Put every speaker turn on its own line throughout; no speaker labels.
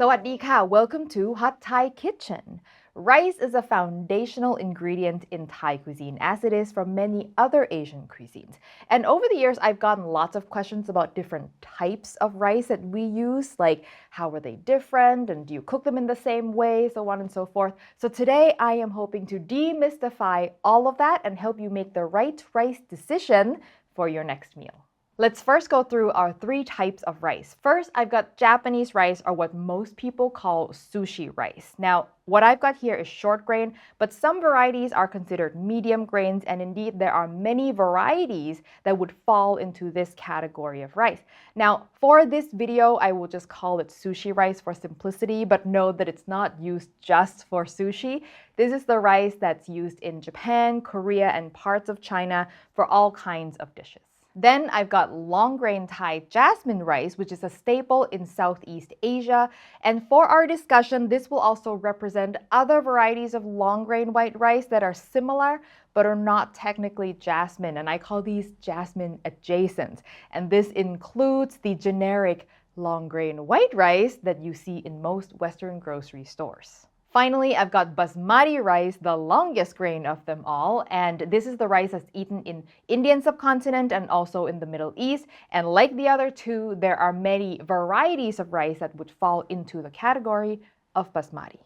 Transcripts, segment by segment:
สวัสดีค่ะ Welcome to Hot Thai Kitchen. Rice is a foundational ingredient in Thai cuisine, as it is for many other Asian cuisines. And over the years, I've gotten lots of questions about different types of rice that we use, like how are they different, and do you cook them in the same way, so on and so forth. So today, I am hoping to demystify all of that and help you make the right rice decision for your next meal. Let's first go through our three types of rice. First, I've got Japanese rice, or what most people call sushi rice. Now, what I've got here is short grain, but some varieties are considered medium grains, and indeed there are many varieties that would fall into this category of rice. Now, for this video, I will just call it sushi rice for simplicity, but know that it's not used just for sushi. This is the rice that's used in Japan, Korea, and parts of China for all kinds of dishes. Then I've got long grain Thai jasmine rice, which is a staple in Southeast Asia. And for our discussion, this will also represent other varieties of long grain white rice that are similar but are not technically jasmine. And I call these jasmine adjacent. And this includes the generic long grain white rice that you see in most Western grocery stores. Finally, I've got basmati rice, the longest grain of them all, and this is the rice that's eaten in Indian subcontinent and also in the Middle East. And like the other two, there are many varieties of rice that would fall into the category of basmati.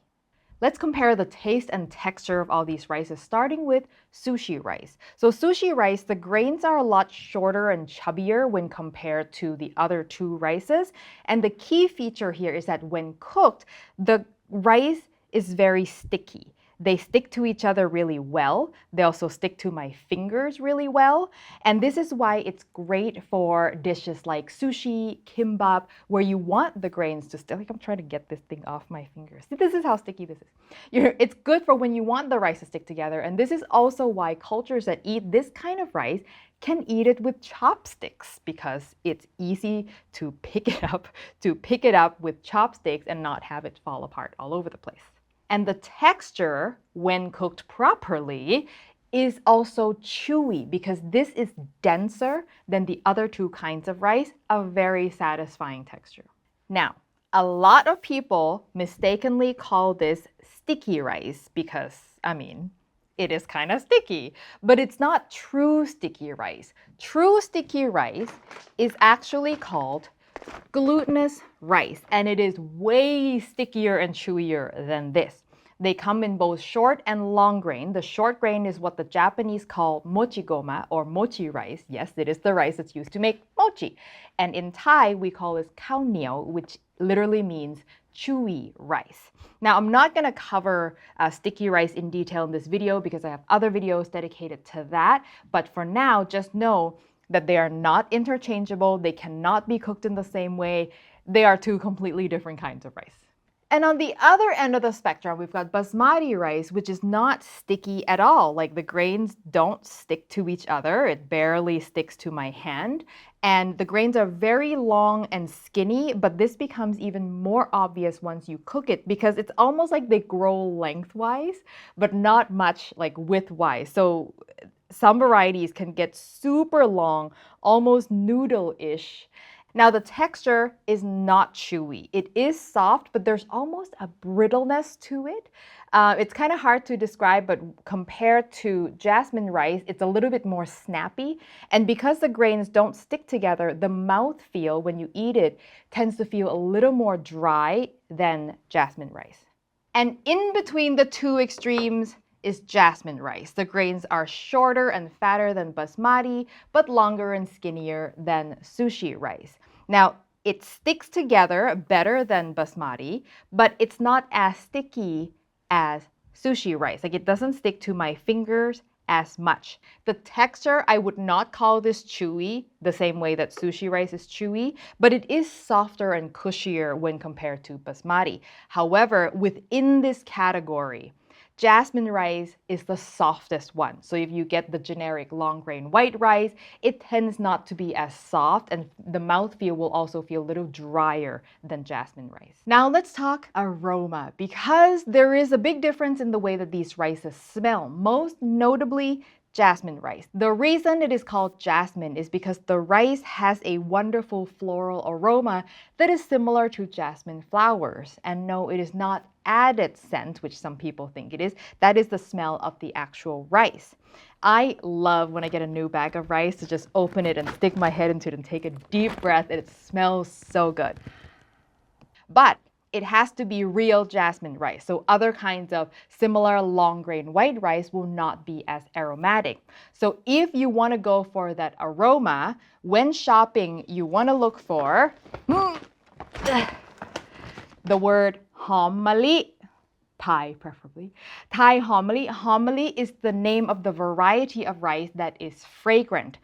Let's compare the taste and texture of all these rices, starting with sushi rice. So sushi rice, the grains are a lot shorter and chubbier when compared to the other two rices. And the key feature here is that when cooked, the rice is very sticky. They stick to each other really well. They also stick to my fingers really well. And this is why it's great for dishes like sushi, kimbap, where you want the grains to stick. Like, I'm trying to get this thing off my fingers. See, this is how sticky this is. It's good for when you want the rice to stick together. And this is also why cultures that eat this kind of rice can eat it with chopsticks, because it's easy to pick it up with chopsticks and not have it fall apart all over the place. And the texture, when cooked properly, is also chewy, because this is denser than the other two kinds of rice, a very satisfying texture. Now, a lot of people mistakenly call this sticky rice because, it is kind of sticky, but it's not true sticky rice. True sticky rice is actually called glutinous rice, and it is way stickier and chewier than this. They come in both short and long grain. The short grain is what the Japanese call mochigoma, or mochi rice. Yes, it is the rice that's used to make mochi. And in Thai, we call this khao niao, which literally means chewy rice. Now, I'm not going to cover sticky rice in detail in this video because I have other videos dedicated to that. But for now, just know that they are not interchangeable. They cannot be cooked in the same way. They are two completely different kinds of rice. And on the other end of the spectrum, we've got basmati rice, which is not sticky at all. Like, the grains don't stick to each other. It barely sticks to my hand. And the grains are very long and skinny, but this becomes even more obvious once you cook it, because it's almost like they grow lengthwise, but not much like widthwise. So some varieties can get super long, almost noodle-ish. Now, the texture is not chewy. It is soft, but there's almost a brittleness to it. It's kind of hard to describe, but compared to jasmine rice, it's a little bit more snappy. And because the grains don't stick together, the mouthfeel when you eat it tends to feel a little more dry than jasmine rice. And in between the two extremes is jasmine rice. The grains are shorter and fatter than basmati, but longer and skinnier than sushi rice. Now, it sticks together better than basmati, but it's not as sticky as sushi rice. Like, it doesn't stick to my fingers as much. The texture, I would not call this chewy the same way that sushi rice is chewy, but it is softer and cushier when compared to basmati. However, within this category, jasmine rice is the softest one. So if you get the generic long grain white rice, it tends not to be as soft, and the mouthfeel will also feel a little drier than jasmine rice. Now let's talk aroma, because there is a big difference in the way that these rices smell, most notably jasmine rice. The reason it is called jasmine is because the rice has a wonderful floral aroma that is similar to jasmine flowers. And no, it is not added scent, which some people think it is. That is the smell of the actual rice. I love when I get a new bag of rice to just open it and stick my head into it and take a deep breath, and it smells so good. But it has to be real jasmine rice. So other kinds of similar long grain white rice will not be as aromatic. So if you want to go for that aroma, when shopping, you want to look for the word hom mali, Thai preferably. Thai hom mali. Hom mali is the name of the variety of rice that is fragrant.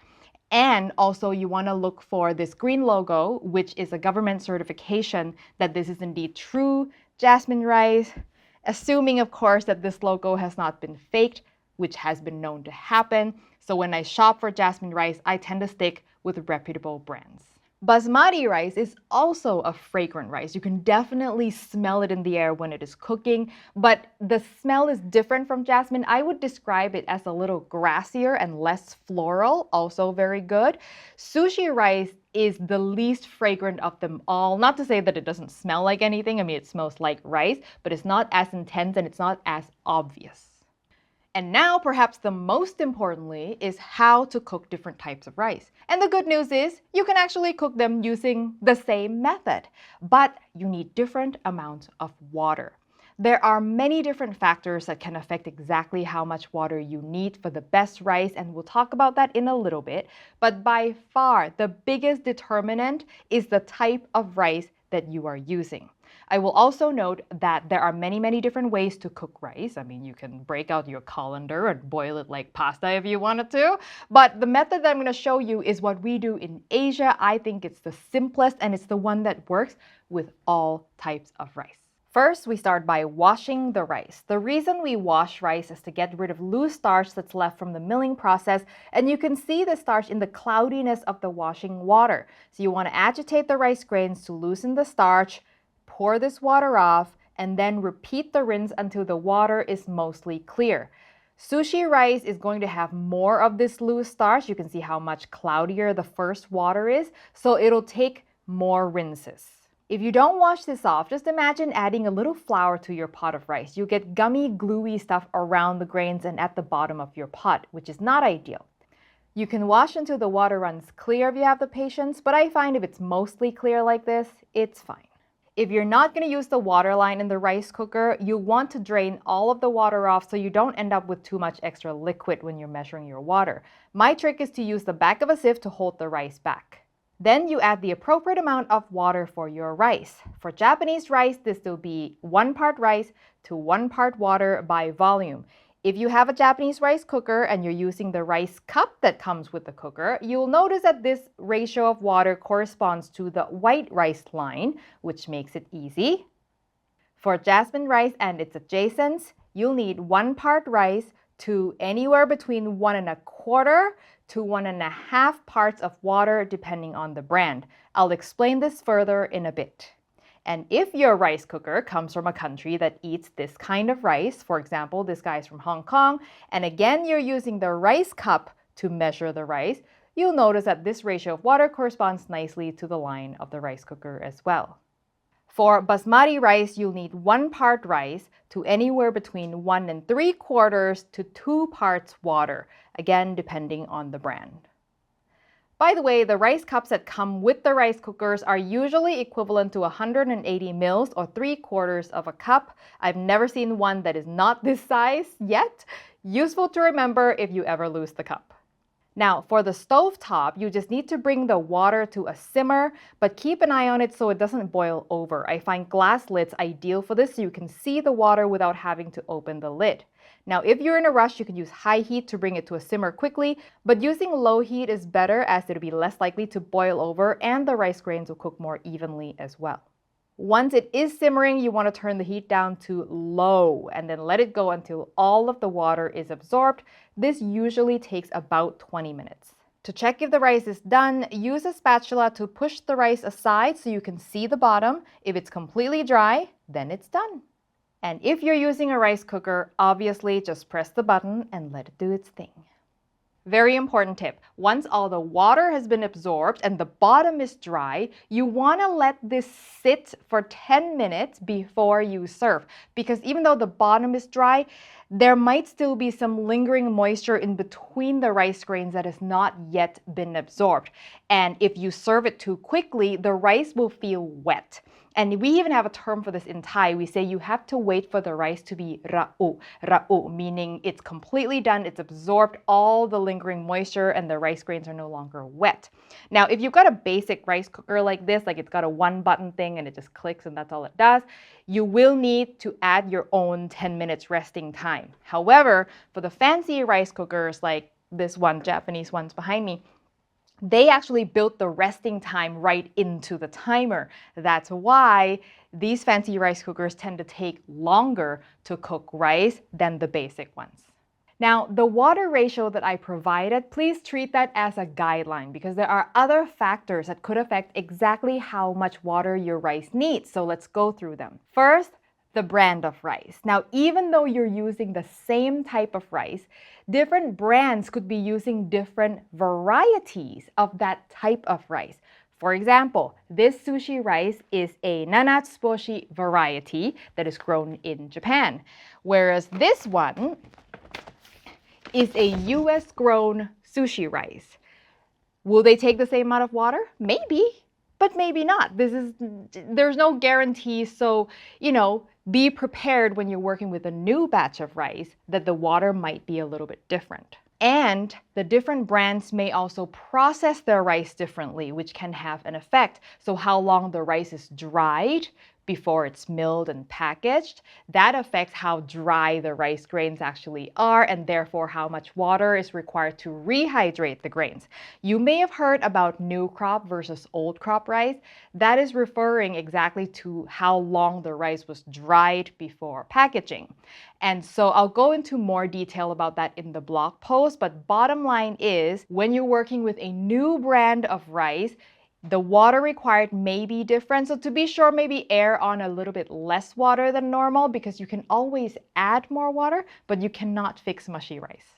And also you want to look for this green logo, which is a government certification that this is indeed true jasmine rice, assuming of course that this logo has not been faked, which has been known to happen. So when I shop for jasmine rice, I tend to stick with reputable brands. Basmati rice is also a fragrant rice. You can definitely smell it in the air when it is cooking, but the smell is different from jasmine. I would describe it as a little grassier and less floral, also very good. Sushi rice is the least fragrant of them all. Not to say that it doesn't smell like anything. I mean, it smells like rice, but it's not as intense and it's not as obvious. And now, perhaps the most importantly, is how to cook different types of rice. And the good news is you can actually cook them using the same method, but you need different amounts of water. There are many different factors that can affect exactly how much water you need for the best rice, and we'll talk about that in a little bit. But by far, the biggest determinant is the type of rice that you are using. I will also note that there are many different ways to cook rice. I mean, you can break out your colander and boil it like pasta if you wanted to. But the method that I'm going to show you is what we do in Asia. I think it's the simplest and it's the one that works with all types of rice. First, we start by washing the rice. The reason we wash rice is to get rid of loose starch that's left from the milling process, and you can see the starch in the cloudiness of the washing water. So you want to agitate the rice grains to loosen the starch, pour this water off, and then repeat the rinse until the water is mostly clear. Sushi rice is going to have more of this loose starch. You can see how much cloudier the first water is, so it'll take more rinses. If you don't wash this off, just imagine adding a little flour to your pot of rice. You get gummy, gluey stuff around the grains and at the bottom of your pot, which is not ideal. You can wash until the water runs clear if you have the patience, but I find if it's mostly clear like this, it's fine. If you're not going to use the water line in the rice cooker, you want to drain all of the water off so you don't end up with too much extra liquid when you're measuring your water. My trick is to use the back of a sieve to hold the rice back. Then you add the appropriate amount of water for your rice. For Japanese rice, this will be 1 part rice to 1 part water by volume. If you have a Japanese rice cooker and you're using the rice cup that comes with the cooker, you'll notice that this ratio of water corresponds to the white rice line, which makes it easy. For jasmine rice and its adjacents, you'll need 1 part rice to anywhere between 1¼ to 1½ parts of water depending on the brand. I'll explain this further in a bit. And if your rice cooker comes from a country that eats this kind of rice, for example, this guy's from Hong Kong, and again you're using the rice cup to measure the rice, you'll notice that this ratio of water corresponds nicely to the line of the rice cooker as well. For basmati rice, you'll need 1 part rice to anywhere between 1¾ to 2 parts water, again depending on the brand. By the way, the rice cups that come with the rice cookers are usually equivalent to 180 mils or 3/4 of a cup. I've never seen one that is not this size yet. Useful to remember if you ever lose the cup. Now, for the stove top, you just need to bring the water to a simmer, but keep an eye on it so it doesn't boil over. I find glass lids ideal for this so you can see the water without having to open the lid. Now, if you're in a rush, you can use high heat to bring it to a simmer quickly, but using low heat is better as it'll be less likely to boil over and the rice grains will cook more evenly as well. Once it is simmering, you want to turn the heat down to low and then let it go until all of the water is absorbed. This usually takes about 20 minutes. To check if the rice is done, use a spatula to push the rice aside so you can see the bottom. If it's completely dry, then it's done. And if you're using a rice cooker, obviously just press the button and let it do its thing. Very important tip. Once all the water has been absorbed and the bottom is dry, you want to let this sit for 10 minutes before you serve. Because even though the bottom is dry, there might still be some lingering moisture in between the rice grains that has not yet been absorbed. And if you serve it too quickly, the rice will feel wet. And we even have a term for this in Thai. We say you have to wait for the rice to be ra'u, meaning it's completely done, it's absorbed all the lingering moisture and the rice grains are no longer wet. Now, if you've got a basic rice cooker like this, like it's got a one button thing and it just clicks and that's all it does, you will need to add your own 10 minutes resting time. However, for the fancy rice cookers like this one, Japanese ones behind me, they actually built the resting time right into the timer. That's why these fancy rice cookers tend to take longer to cook rice than the basic ones. Now, the water ratio that I provided, please treat that as a guideline because there are other factors that could affect exactly how much water your rice needs. So let's go through them. First, the brand of rice. Now, even though you're using the same type of rice, different brands could be using different varieties of that type of rice. For example, this sushi rice is a Nanatsuboshi variety that is grown in Japan, whereas this one is a US grown sushi rice. Will they take the same amount of water? Maybe, but maybe not. There's no guarantee, so, be prepared when you're working with a new batch of rice that the water might be a little bit different. And the different brands may also process their rice differently, which can have an effect. So how long the rice is dried before it's milled and packaged, that affects how dry the rice grains actually are and therefore how much water is required to rehydrate the grains. You may have heard about new crop versus old crop rice. That is referring exactly to how long the rice was dried before packaging. And so I'll go into more detail about that in the blog post, but bottom line is when you're working with a new brand of rice, the water required may be different. So to be sure, maybe err on a little bit less water than normal because you can always add more water, but you cannot fix mushy rice.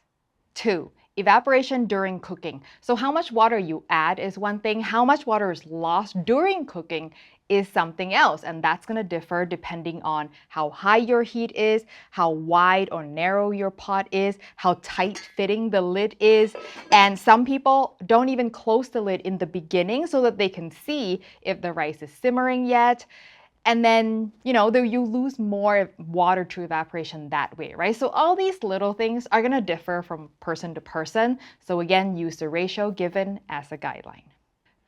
2, evaporation during cooking. So how much water you add is one thing. How much water is lost during cooking is something else. And that's going to differ depending on how high your heat is, how wide or narrow your pot is, how tight fitting the lid is. And some people don't even close the lid in the beginning so that they can see if the rice is simmering yet. And then, you lose more water to evaporation that way, right? So all these little things are going to differ from person to person. So again, use the ratio given as a guideline.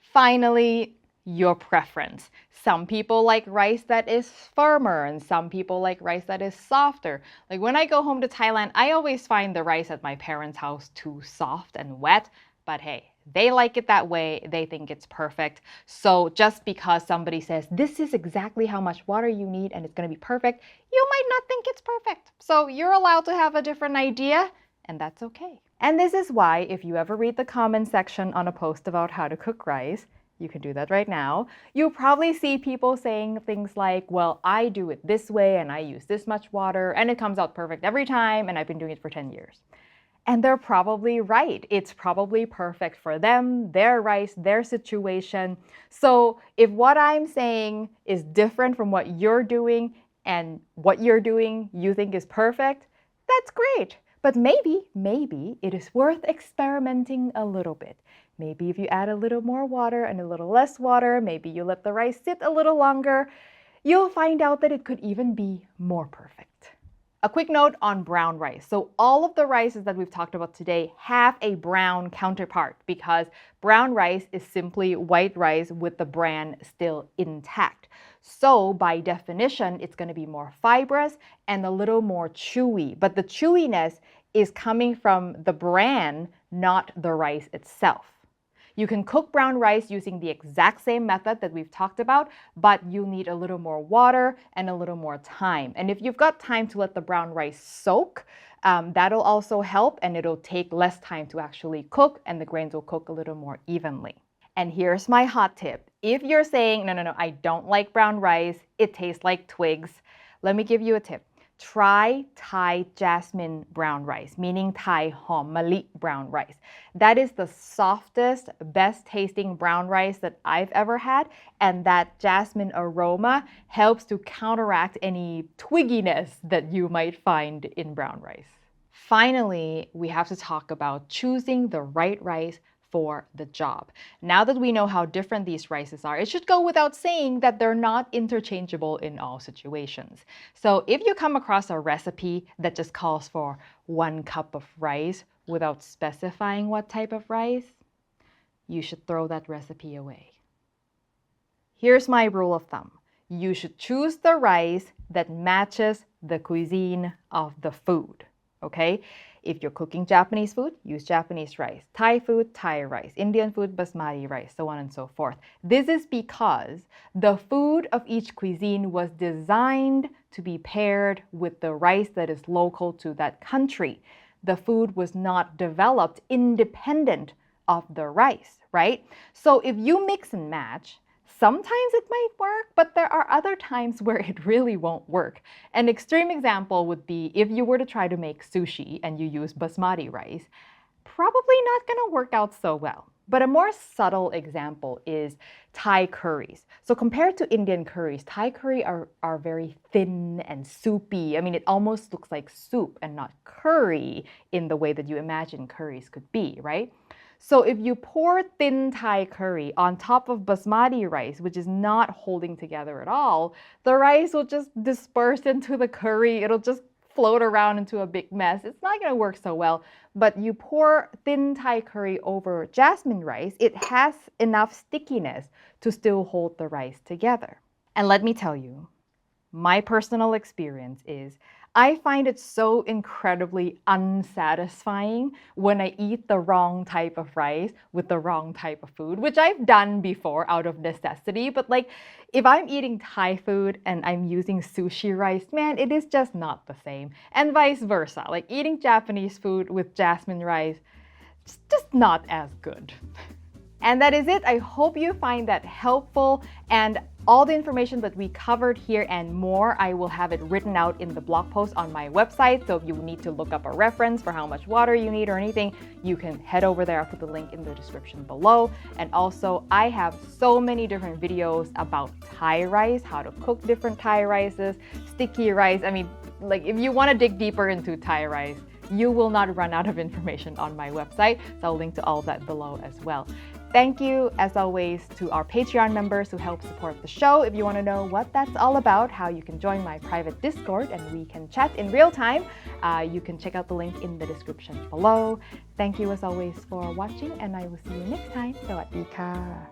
Finally, your preference. Some people like rice that is firmer and some people like rice that is softer. Like when I go home to Thailand, I always find the rice at my parents' house too soft and wet, but hey, they like it that way. They think it's perfect. So just because somebody says this is exactly how much water you need and it's going to be perfect, you might not think it's perfect. So you're allowed to have a different idea and that's okay. And this is why if you ever read the comment section on a post about how to cook rice, you can do that right now. You'll probably see people saying things like, well, I do it this way and I use this much water and it comes out perfect every time and I've been doing it for 10 years. And they're probably right. It's probably perfect for them, their rice, their situation. So if what I'm saying is different from what you're doing and what you're doing you think is perfect, that's great. But maybe it is worth experimenting a little bit. Maybe if you add a little more water and a little less water, maybe you let the rice sit a little longer, you'll find out that it could even be more perfect. A quick note on brown rice. So all of the rices that we've talked about today have a brown counterpart because brown rice is simply white rice with the bran still intact. So by definition, it's going to be more fibrous and a little more chewy. But the chewiness is coming from the bran, not the rice itself. You can cook brown rice using the exact same method that we've talked about, but you need a little more water and a little more time. And if you've got time to let the brown rice soak, that'll also help and it'll take less time to actually cook and the grains will cook a little more evenly. And here's my hot tip. If you're saying, no, I don't like brown rice, it tastes like twigs, let me give you a tip. try Thai jasmine brown rice, meaning Thai hom mali brown rice. That is the softest, best tasting brown rice that I've ever had, and that jasmine aroma helps to counteract any twigginess that you might find in brown rice. Finally, we have to talk about choosing the right rice for the job. Now that we know how different these rices are, it should go without saying that they're not interchangeable in all situations. So if you come across a recipe that just calls for 1 cup of rice without specifying what type of rice, you should throw that recipe away. Here's my rule of thumb. You should choose the rice that matches the cuisine of the food. Okay? If you're cooking Japanese food, use Japanese rice. Thai food, Thai rice. Indian food, basmati rice, so on and so forth. This is because the food of each cuisine was designed to be paired with the rice that is local to that country. The food was not developed independent of the rice, right? So if you mix and match, sometimes it might work, but there are other times where it really won't work. An extreme example would be if you were to try to make sushi and you use basmati rice, probably not going to work out so well. But a more subtle example is Thai curries. So compared to Indian curries, Thai curry are very thin and soupy. I mean, it almost looks like soup and not curry in the way that you imagine curries could be, right? So if you pour thin Thai curry on top of basmati rice, which is not holding together at all, the rice will just disperse into the curry. It'll just float around into a big mess. It's not going to work so well. But you pour thin Thai curry over jasmine rice, it has enough stickiness to still hold the rice together. And let me tell you, my personal experience is I find it so incredibly unsatisfying when I eat the wrong type of rice with the wrong type of food, which I've done before out of necessity. But like, if I'm eating Thai food and I'm using sushi rice, man, it is just not the same. And vice versa, like eating Japanese food with jasmine rice, it's just not as good. And that is it. I hope you find that helpful, and all the information that we covered here and more, I will have it written out in the blog post on my website. So if you need to look up a reference for how much water you need or anything, you can head over there. I'll put the link in the description below. And also, I have so many different videos about Thai rice, how to cook different Thai rices, sticky rice. I mean, like if you want to dig deeper into Thai rice, you will not run out of information on my website. So I'll link to all that below as well. Thank you, as always, to our Patreon members who help support the show. If you want to know what that's all about, how you can join my private Discord and we can chat in real time, you can check out the link in the description below. Thank you, as always, for watching, and I will see you next time. สวัสดีค่ะ